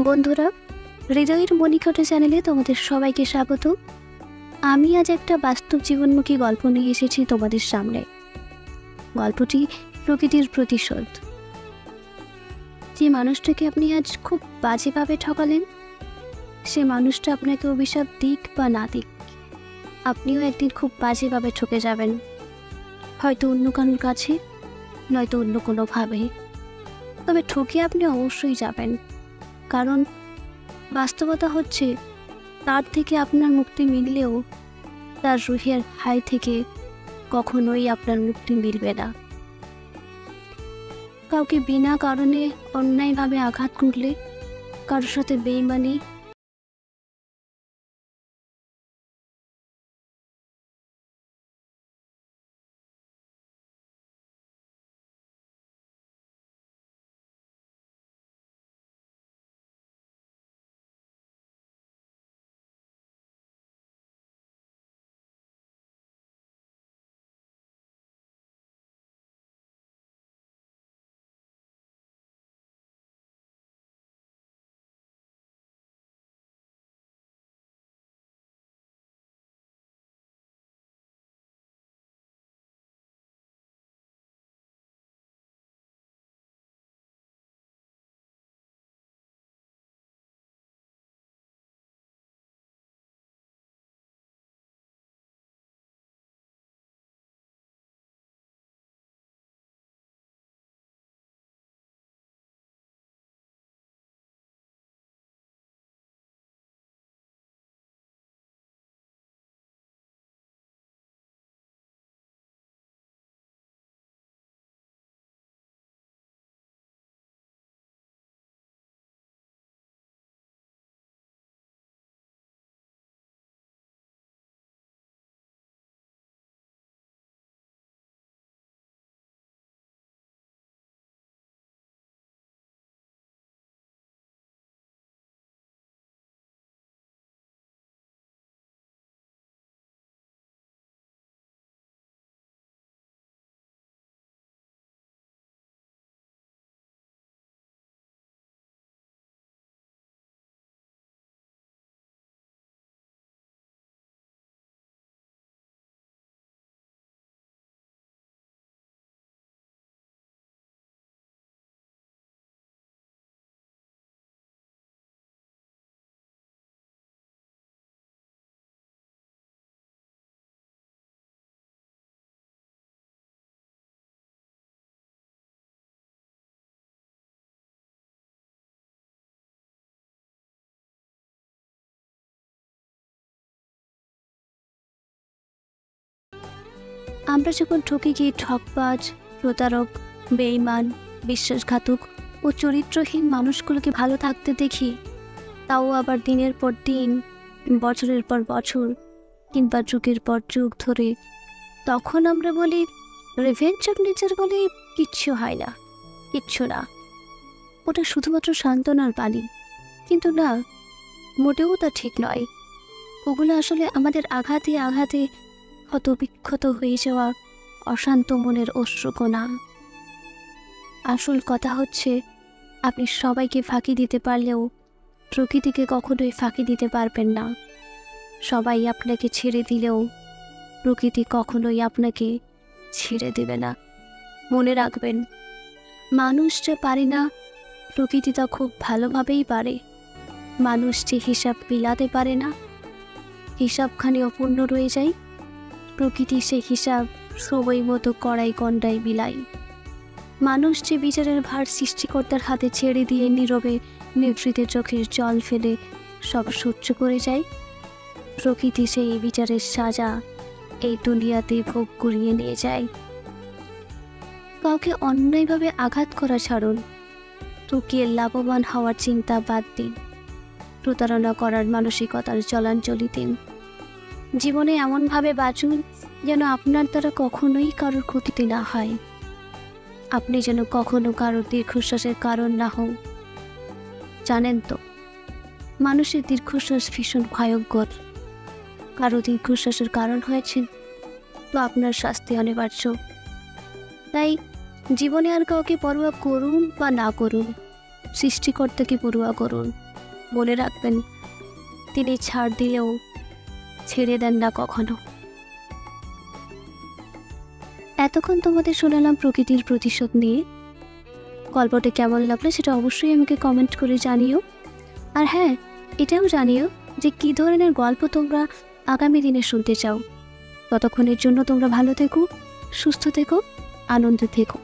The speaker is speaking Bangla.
বন্ধুরা, হৃদয়ের মণিকোঠা চ্যানেলে তোমাদের সবাইকে স্বাগত। আমি আজ একটা বাস্তব জীবনমুখী গল্প নিয়ে এসেছি তোমাদের সামনে। গল্পটি প্রকৃতির প্রতিশোধ। যে মানুষটাকে আপনি আজ খুব বাজেভাবে ঠকালেন, সে মানুষটা আপনাকে অভিশাপ দিক বা না দিক, আপনিও একদিন খুব বাজেভাবে ঠকে যাবেন। হয়তো অন্য কারোর কাছে, নয়তো অন্য কোনোভাবে, তবে ঠকে আপনি অবশ্যই যাবেন। কারণ বাস্তবতা হচ্ছে, তার থেকে আপনার মুক্তি মিললেও তার রুহের হাই থেকে কখনোই আপনার মুক্তি মিলবে না। কাউকে বিনা কারণে অন্যায়ভাবে আঘাত করলে, কারোর সাথে বেইমানি, আমরা যখন ঠকে গিয়ে ঠকবাজ, প্রতারক, বেঈমান, বিশ্বাসঘাতক ও চরিত্রহীন মানুষগুলোকে ভালো থাকতে দেখি, তাও আবার দিনের পর দিন, বছরের পর বছর কিংবা যুগের পর যুগ ধরে, তখন আমরা বলি রিভেঞ্জ অফ নেচার বলে কিচ্ছু হয় না, কিচ্ছু না, ওটা শুধুমাত্র সান্ত্বনার বাণী। কিন্তু না, মোটেও তা ঠিক নয়। ওগুলো আসলে আমাদের আঘাতে আঘাতে ক্ষতবিক্ষত হয়ে যাওয়া অশান্ত মনের অশ্রুকণা। আসল কথা হচ্ছে, আপনি সবাইকে ফাঁকি দিতে পারলেও প্রকৃতিকে কখনোই ফাঁকি দিতে পারবেন না। সবাই আপনাকে ছেড়ে দিলেও প্রকৃতি কখনোই আপনাকে ছেড়ে দেবে না। মনে রাখবেন, মানুষ যে পারে না, প্রকৃতি তা খুব ভালোভাবেই পারে। মানুষ যে হিসাব মিলাতে পারে না, হিসাবখানি অপূর্ণ রয়ে যায়, প্রকৃতি সে হিসাব সময় মতো কড়াই কন্ডায় মিলাই। মানুষ যে বিচারের ভার সৃষ্টিকর্তার হাতে ছেড়ে দিয়ে নীরবে নিভৃতে চোখের জল ফেলে সব সহ্য করে যায়, প্রকৃতি সেই বিচারের সাজা এই দুনিয়াতে ভোগ করিয়ে নিয়ে যায়। কাউকে অন্যায়ভাবে আঘাত করা ছাড়ুন, ঠকিয়ে লাভবান হওয়ার চিন্তা বাদ দিন। প্রতারণা করার মানসিকতার চলাঞ্চলি দিন। জীবনে এমনভাবে বাঁচুন যেন আপনার দ্বারা কখনোই কারোর ক্ষতি না হয়। আপনি যেন কখনো কারোর দীর্ঘশ্বাসের কারণ না হন। জানেন তো, মানুষের দীর্ঘশ্বাস ভীষণ ভয়ঙ্কর। কারো দীর্ঘশ্বাসের কারণ হয়েছেন তো আপনার শাস্তি অনিবার্য। তাই জীবনে আর কাউকে পরোয়া করুন বা না করুন, সৃষ্টিকর্তাকে পড়ুয়া করুন। মনে রাখবেন, তিনি ছাড় দিলেও ছেড়ে দেন না কখনো। এতক্ষণ তোমাদের শোনালাম প্রকৃতির প্রতিশোধ নিয়ে। গল্পটি কেমন লাগলো সেটা অবশ্যই আমাকে কমেন্ট করে জানিও। আর হ্যাঁ, এটাও জানিও যে কী ধরনের গল্প তোমরা আগামী দিনে শুনতে চাও। ততক্ষণের জন্য তোমরা ভালো থেকো, সুস্থ থেকো, আনন্দে থেকো।